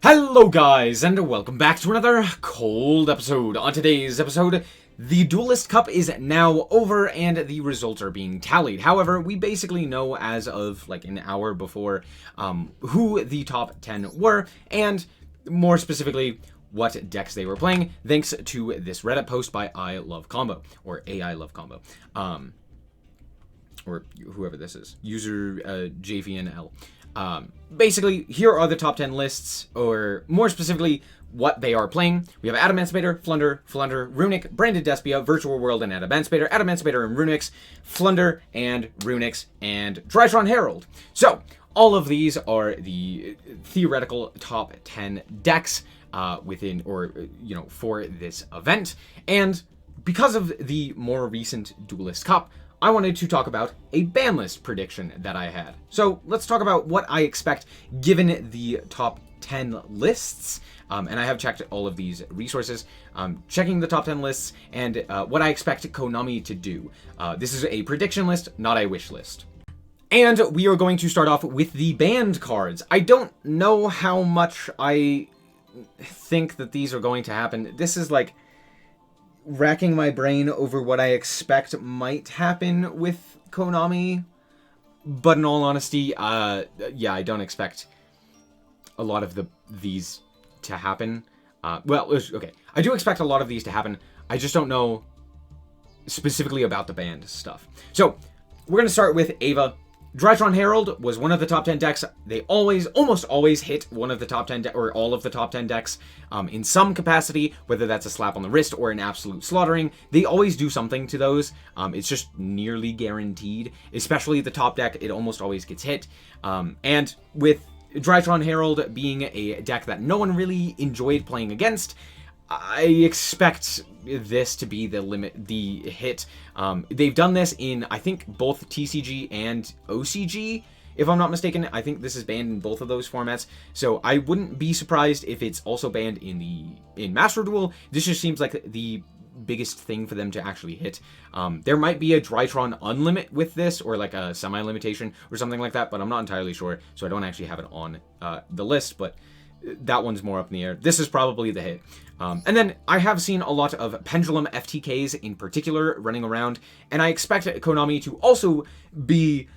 Hello guys, and welcome back to another cold episode. On today's episode, the Duelist Cup is now over and the results are being tallied. However, we basically know as of like an hour before who the top 10 were, and more specifically, what decks they were playing, thanks to this Reddit post by I Love Combo, or AI Love Combo, or whoever this is, user JVNL. Basically, here are the top 10 lists, or more specifically, what they are playing. We have Adamantipator, Flunder, Runic, Branded Despia, Virtual World, and Adamantipator, and Runix, Flunder, and Runix, and Drytron Herald. So, all of these are the theoretical top 10 decks within, or, for this event. And because of the more recent Duelist Cup, I wanted to talk about a Banlist prediction that I had. So let's talk about what I expect given the top 10 lists. And I have checked all of these resources, checking the top 10 lists, and what I expect Konami to do. This is a prediction list, not a wish list. And we are going to start off with the banned cards. I don't know how much I think that these are going to happen. This is like racking my brain over what I expect might happen with Konami, but in all honesty, yeah, I don't expect a lot of these to happen. Okay, I do expect a lot of these to happen. I just don't know specifically about the banned stuff. So we're gonna start with Ava. Drytron Herald was one of the top 10 decks. They almost always hit one of the top 10 or all of the top 10 decks in some capacity, whether that's a slap on the wrist or an absolute slaughtering. They always do something to those. It's just nearly guaranteed, especially the top deck. It almost always gets hit. And with Drytron Herald being a deck that no one really enjoyed playing against, I expect this to be the hit. They've done this in, I think, both TCG and OCG, if I'm not mistaken. I think this is banned in both of those formats, so I wouldn't be surprised if it's also banned in Master Duel. This just seems like the biggest thing for them to actually hit. There might be a Drytron unlimit with this, or like a semi-limitation or something like that, but I'm not entirely sure, so I don't actually have it on the list, but that one's more up in the air. This is probably the hit. And then I have seen a lot of Pendulum FTKs in particular running around, and I expect Konami to also be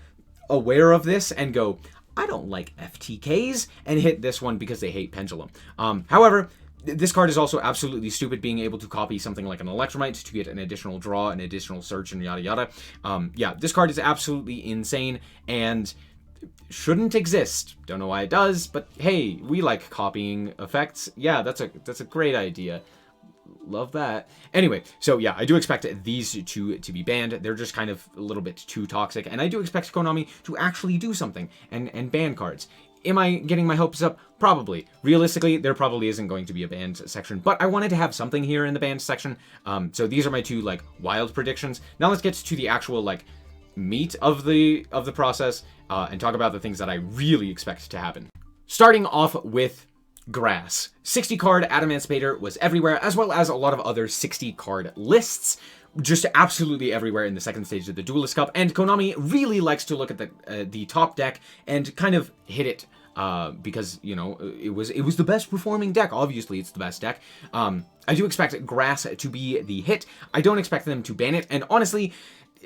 aware of this and go, I don't like FTKs, and hit this one because they hate Pendulum. However, this card is also absolutely stupid, being able to copy something like an Electromite to get an additional draw, an additional search, and yada yada. Yeah, this card is absolutely insane, and shouldn't exist. Don't know why it does, but hey, we like copying effects. Yeah, that's a great idea. Love that. Anyway, so yeah, I do expect these two to be banned. They're just kind of a little bit too toxic, and I do expect Konami to actually do something and ban cards. Am I getting my hopes up? Probably. Realistically, there probably isn't going to be a banned section, but I wanted to have something here in the banned section. So these are my two like wild predictions. Now let's get to the actual like meat of the process, and talk about the things that I really expect to happen. Starting off with Grass. 60 card Adamantipator was everywhere, as well as a lot of other 60 card lists, just absolutely everywhere in the second stage of the Duelist Cup, and Konami really likes to look at the top deck and kind of hit it, because, it was the best performing deck. Obviously, it's the best deck. I do expect Grass to be the hit. I don't expect them to ban it, and honestly,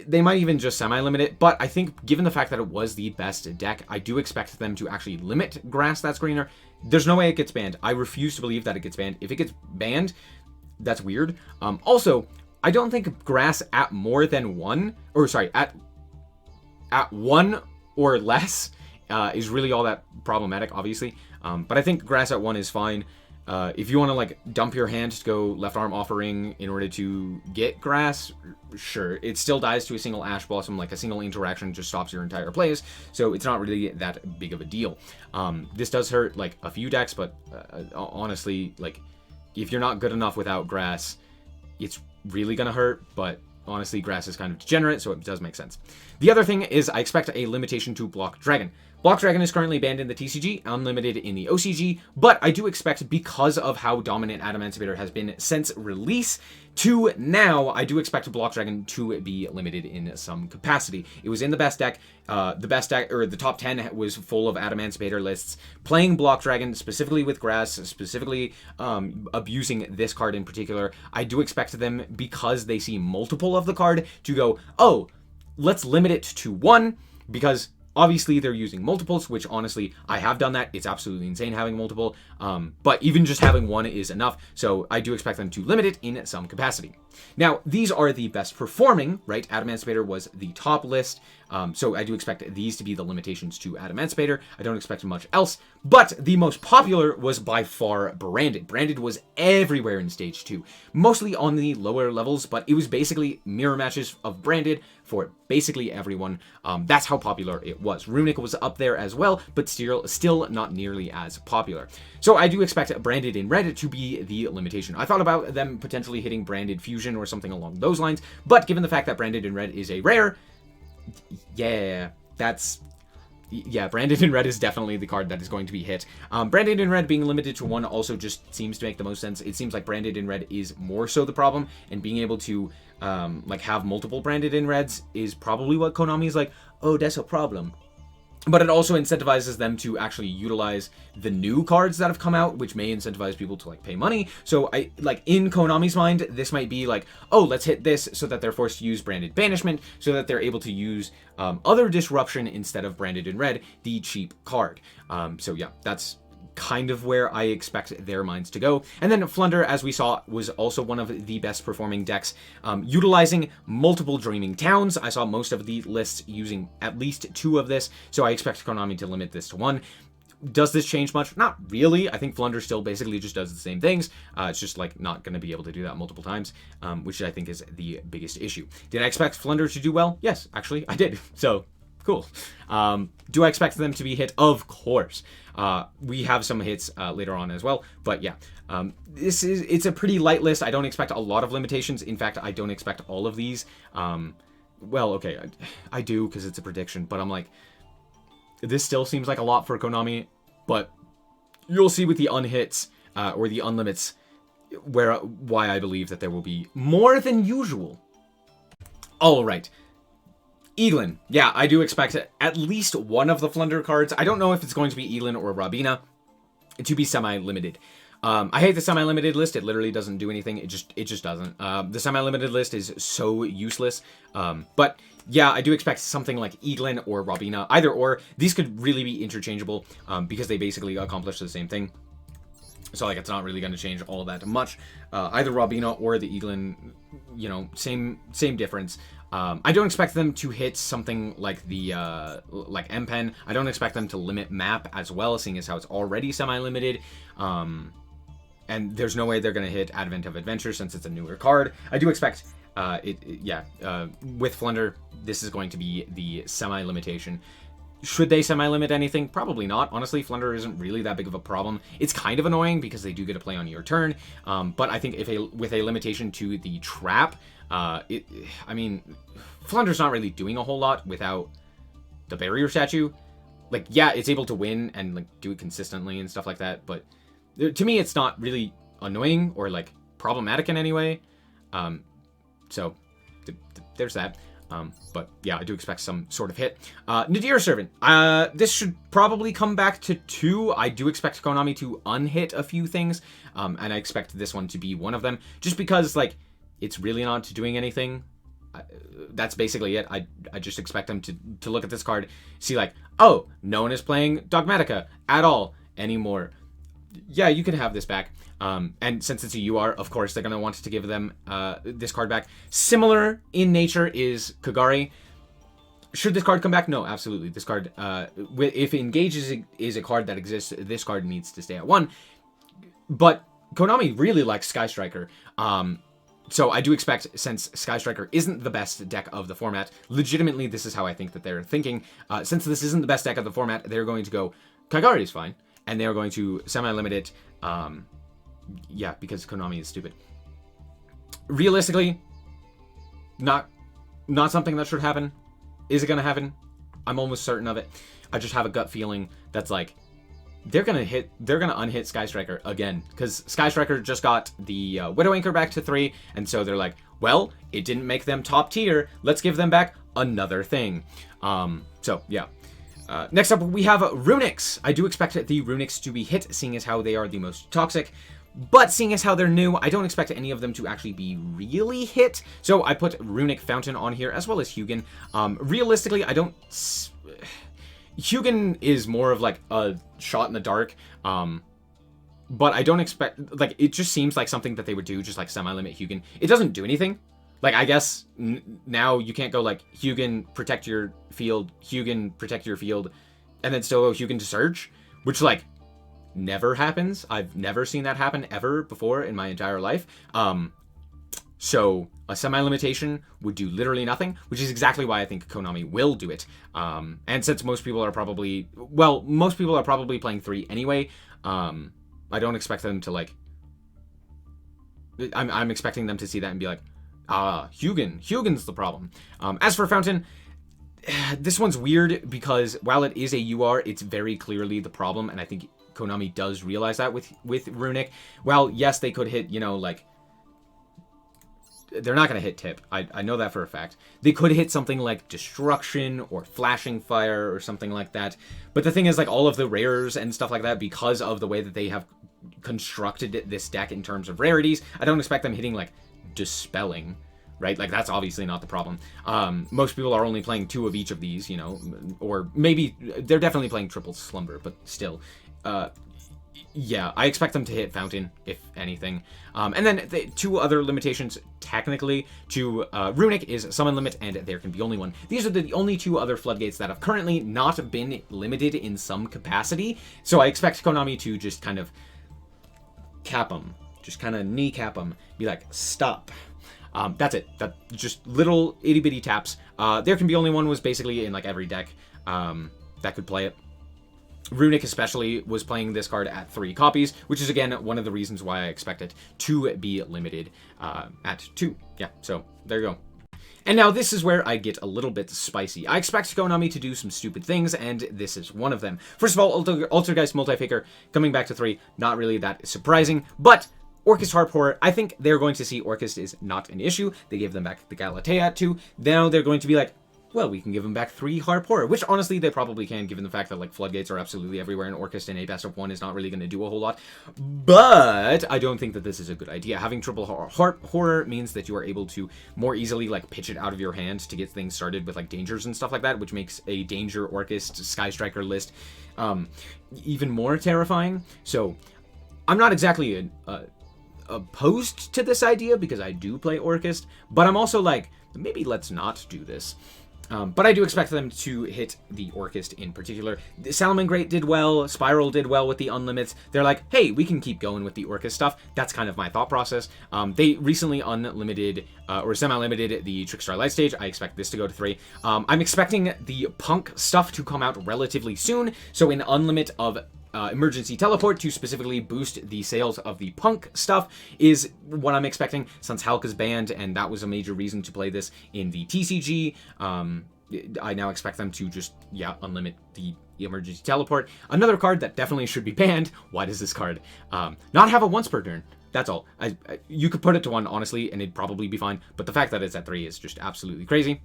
they might even just semi-limit it, but I think given the fact that it was the best deck, I do expect them to actually limit Grass that's greener. There's no way it gets banned. I refuse to believe that it gets banned. If it gets banned, that's weird. Also, I don't think Grass at more than one, or sorry, at one or less is really all that problematic, obviously. But I think Grass at one is fine. If you want to like dump your hand to go left arm offering in order to get Grass, sure. It still dies to a single Ash Blossom, like a single interaction just stops your entire plays, so it's not really that big of a deal. This does hurt like a few decks, but honestly, like if you're not good enough without Grass, it's really gonna hurt, but honestly, Grass is kind of degenerate, so it does make sense. The other thing is I expect a limitation to block Dragon. Block Dragon is currently banned in the TCG, unlimited in the OCG, but I do expect, because of how dominant Adamantivator has been since release to now, I do expect Block Dragon to be limited in some capacity. It was in the best deck. The best deck, or the top 10, was full of Adamantivator lists. Playing Block Dragon, specifically with Grass, specifically abusing this card in particular, I do expect them, because they see multiple of the card, to go, oh, let's limit it to 1, because obviously they're using multiples, which honestly, I have done that. It's absolutely insane having multiple, but even just having 1 is enough, so I do expect them to limit it in some capacity. Now, these are the best performing, right? Adamantivator was the top list, so I do expect these to be the limitations to Adamantivator. I don't expect much else, but the most popular was by far Branded. Branded was everywhere in Stage 2, mostly on the lower levels, but it was basically mirror matches of Branded for basically everyone. That's how popular it was. Runic was up there as well, but still not nearly as popular. So I do expect Branded in Red to be the limitation. I thought about them potentially hitting Branded Fusion or something along those lines, but given the fact that Branded in Red is a rare, yeah, Branded in Red is definitely the card that is going to be hit. Branded in Red being limited to 1 also just seems to make the most sense. It seems like Branded in Red is more so the problem, and being able to like have multiple Branded in Reds is probably what Konami is like, oh, that's a problem. But it also incentivizes them to actually utilize the new cards that have come out, which may incentivize people to like pay money. So I like, in Konami's mind, this might be like, oh, let's hit this so that they're forced to use Branded Banishment, so that they're able to use other Disruption instead of Branded in Red, the cheap card. So yeah, that's kind of where I expect their minds to go. And then Flunder, as we saw, was also one of the best performing decks, utilizing multiple Dreaming Towns. I saw most of the lists using at least 2 of this, so I expect Konami to limit this to 1. Does this change much? Not really. I think Flunder still basically just does the same things. It's just like not going to be able to do that multiple times, which I think is the biggest issue. Did I expect Flunder to do well? Yes, actually, I did. So cool. Do I expect them to be hit? Of course. We have some hits later on as well, but yeah, it's a pretty light list. I don't expect a lot of limitations. In fact, I don't expect all of these. Well, okay, I do, because it's a prediction, but I'm like, this still seems like a lot for Konami, but you'll see with the unhits or the unlimits why I believe that there will be more than usual. All right. Eglin. Yeah, I do expect at least one of the Flunder cards. I don't know if it's going to be Eglin or Robina to be semi-limited. I hate the semi-limited list. It literally doesn't do anything. It just doesn't. The semi-limited list is so useless. But yeah, I do expect something like Eglin or Robina. Either or. These could really be interchangeable because they basically accomplish the same thing. So like, it's not really going to change all that much. Either Robina or the Eglin, you know, same difference. I don't expect them to hit something like the like M-Pen. I don't expect them to limit map as well, seeing as how it's already semi-limited. And there's no way they're going to hit Advent of Adventure since it's a newer card. I do expect with Flunder, this is going to be the semi-limitation. Should they semi-limit anything? Probably not. Honestly, Flunder isn't really that big of a problem. It's kind of annoying because they do get to play on your turn. But I think with a limitation to the trap, I mean, Flunder's not really doing a whole lot without the barrier statue. Like, yeah, it's able to win and like do it consistently and stuff like that. But to me, it's not really annoying or like problematic in any way. So there's that. But yeah, I do expect some sort of hit. Nadir Servant. This should probably come back to 2. I do expect Konami to unhit a few things. And I expect this one to be one of them. Just because, like, it's really not doing anything. That's basically it. I just expect them to look at this card, see like, oh, no one is playing Dogmatica at all anymore. Yeah, you can have this back. And since it's a UR, of course, they're going to want to give them this card back. Similar in nature is Kagari. Should this card come back? No, absolutely. This card, if Engage is a card that exists, this card needs to stay at 1. But Konami really likes Sky Striker. So I do expect, since Sky Striker isn't the best deck of the format, legitimately this is how I think that they're thinking. Since this isn't the best deck of the format, they're going to go, Kagari is fine. And they're going to semi-limit it. Yeah, because Konami is stupid. Realistically, not something that should happen. Is it going to happen? I'm almost certain of it. I just have a gut feeling that's like, they're gonna unhit Sky Striker again, because Sky Striker just got the Widow Anchor back to 3, and so they're like, well, it didn't make them top tier, let's give them back another thing. So yeah. Next up, we have Runics. I do expect the Runics to be hit, seeing as how they are the most toxic. But seeing as how they're new, I don't expect any of them to actually be really hit. So I put Runic Fountain on here, as well as Hugin. Realistically, I don't... Hugin is more of like a shot in the dark. But I don't expect... Like, it just seems like something that they would do, just like semi-limit Hugin. It doesn't do anything. Like, I guess now you can't go like, Hugin, protect your field, Hugin, protect your field, and then still go Hugin to Surge, which, like, never happens. I've never seen that happen ever before in my entire life. So a semi-limitation would do literally nothing, which is exactly why I think Konami will do it. And since most people are probably... Well, most people are probably playing 3 anyway, I don't expect them to, like... I'm expecting them to see that and be like, Hugin's the problem. As for Fountain, this one's weird because while it is a UR, it's very clearly the problem, and I think Konami does realize that with Runic. Well, yes, they could hit, you know, like... They're not going to hit Tip. I know that for a fact. They could hit something like Destruction or Flashing Fire or something like that. But the thing is, like, all of the rares and stuff like that, because of the way that they have constructed this deck in terms of rarities, I don't expect them hitting, like, Dispelling, right? Like, that's obviously not the problem. Most people are only playing 2 of each of these, you know, or maybe they're definitely playing Triple Slumber, but still. Yeah, I expect them to hit Fountain, if anything. And then the 2 other limitations, technically, to Runic is Summon Limit and There Can Be Only One. These are the only 2 other Floodgates that have currently not been limited in some capacity. So I expect Konami to just kind of cap them. Just kind of kneecap them. Be like, stop. That's it. That just little itty-bitty taps. There Can Be Only One was basically in like every deck that could play it. Runic especially was playing this card at 3 copies, which is again one of the reasons why I expect it to be limited at 2. Yeah, so there you go. And now this is where I get a little bit spicy. I expect Konami to do some stupid things, and this is one of them. First of all, Altergeist Multifaker coming back to 3, not really that surprising, but Orchist Harp Horror, I think they're going to see Orchist is not an issue. They gave them back the Galatea at 2. Now they're going to be like, well, we can give them back 3 Harp Horror, which honestly they probably can, given the fact that like Floodgates are absolutely everywhere, and Orchist in a best of 1 is not really going to do a whole lot. But I don't think that this is a good idea. Having triple Harp Horror means that you are able to more easily like pitch it out of your hand to get things started with like dangers and stuff like that, which makes a Danger Orchist Sky Striker list even more terrifying. So I'm not exactly opposed to this idea because I do play Orchist, but I'm also like, maybe let's not do this. But I do expect them to hit the Orchist in particular. Salamangreat did well, Spiral did well with the Unlimits. They're like, hey, we can keep going with the Orchist stuff. That's kind of my thought process. They recently unlimited, or semi-limited the Trickstar Light Stage. I expect this to go to 3. I'm expecting the Punk stuff to come out relatively soon, so an Unlimit of Emergency Teleport to specifically boost the sales of the Punk stuff is what I'm expecting, since Halka's banned, and that was a major reason to play this in the TCG. I now expect them to just, yeah, unlimit the Emergency Teleport. Another card that definitely should be banned. Why does this card not have a once per turn? That's all. You could put it to 1, honestly, and it'd probably be fine, but the fact that it's at 3 is just absolutely crazy.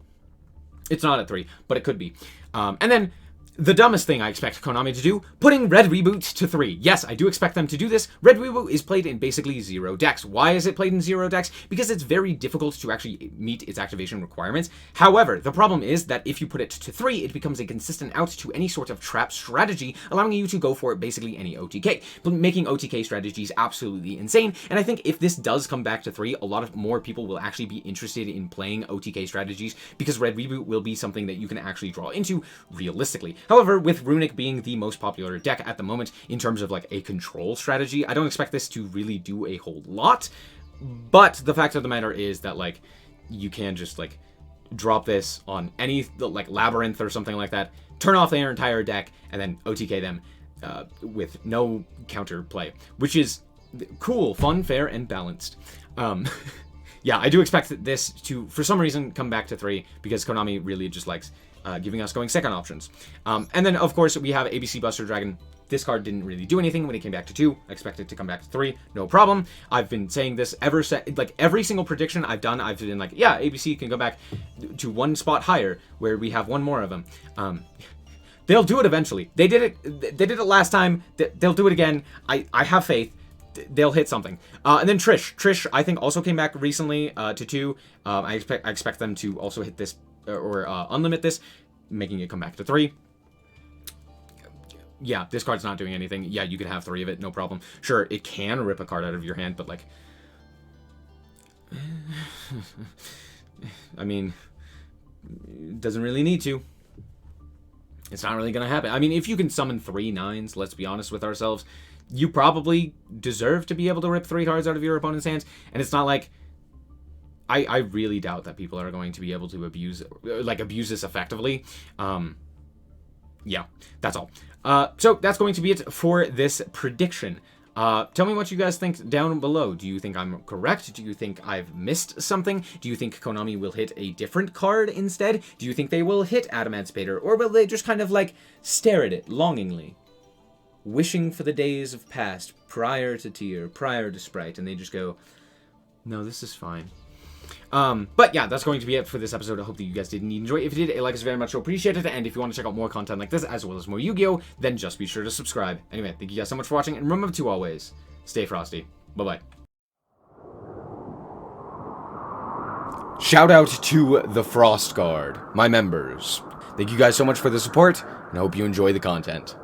It's not at 3, but it could be. And then the dumbest thing I expect Konami to do, putting Red Reboot to 3. Yes, I do expect them to do this. Red Reboot is played in basically 0 decks. Why is it played in 0 decks? Because it's very difficult to actually meet its activation requirements. However, the problem is that if you put it to 3, it becomes a consistent out to any sort of trap strategy, allowing you to go for basically any OTK, making OTK strategies absolutely insane. And I think if this does come back to 3, a lot of more people will actually be interested in playing OTK strategies, because Red Reboot will be something that you can actually draw into realistically. However, with Runic being the most popular deck at the moment in terms of like a control strategy, I don't expect this to really do a whole lot. But the fact of the matter is that like you can just like drop this on any like Labyrinth or something like that, turn off their entire deck, and then OTK them with no counter play, which is cool, fun, fair, and balanced. Yeah, I do expect this to, for some reason, come back to 3, because Konami really just likes giving us going second options. And then, of course, we have ABC Buster Dragon. This card didn't really do anything when it came back to 2. I expect it to come back to 3. No problem. I've been saying this like every single prediction I've done, I've been like, yeah, ABC can go back to 1 spot higher where we have 1 more of them. They'll do it eventually. They did it last time. They'll do it again. I have faith. They'll hit something. And then Trish, I think, also came back recently to 2. I expect them to also hit this or unlimit this, making it come back to 3. Yeah, this card's not doing anything. Yeah, you can have 3 of it, no problem. Sure, it can rip a card out of your hand, but like, I mean, it doesn't really need to. It's not really gonna happen. I mean, if you can summon 3 9s, let's be honest with ourselves, you probably deserve to be able to rip 3 cards out of your opponent's hands. And it's not like, I really doubt that people are going to be able to abuse this effectively. Yeah, that's all. So that's going to be it for this prediction. Tell me what you guys think down below. Do you think I'm correct? Do you think I've missed something? Do you think Konami will hit a different card instead? Do you think they will hit Adamantipator? Or will they just kind of like stare at it longingly? Wishing for the days of past, prior to Tier, prior to Sprite, and they just go, no, this is fine. But yeah, that's going to be it for this episode. I hope that you guys did indeed enjoy. If you did, a like is very much appreciated. And if you want to check out more content like this, as well as more Yu-Gi-Oh!, then just be sure to subscribe. Anyway, thank you guys so much for watching, and remember to always stay frosty. Bye-bye. Shout out to the Frost Guard, my members. Thank you guys so much for the support, and I hope you enjoy the content.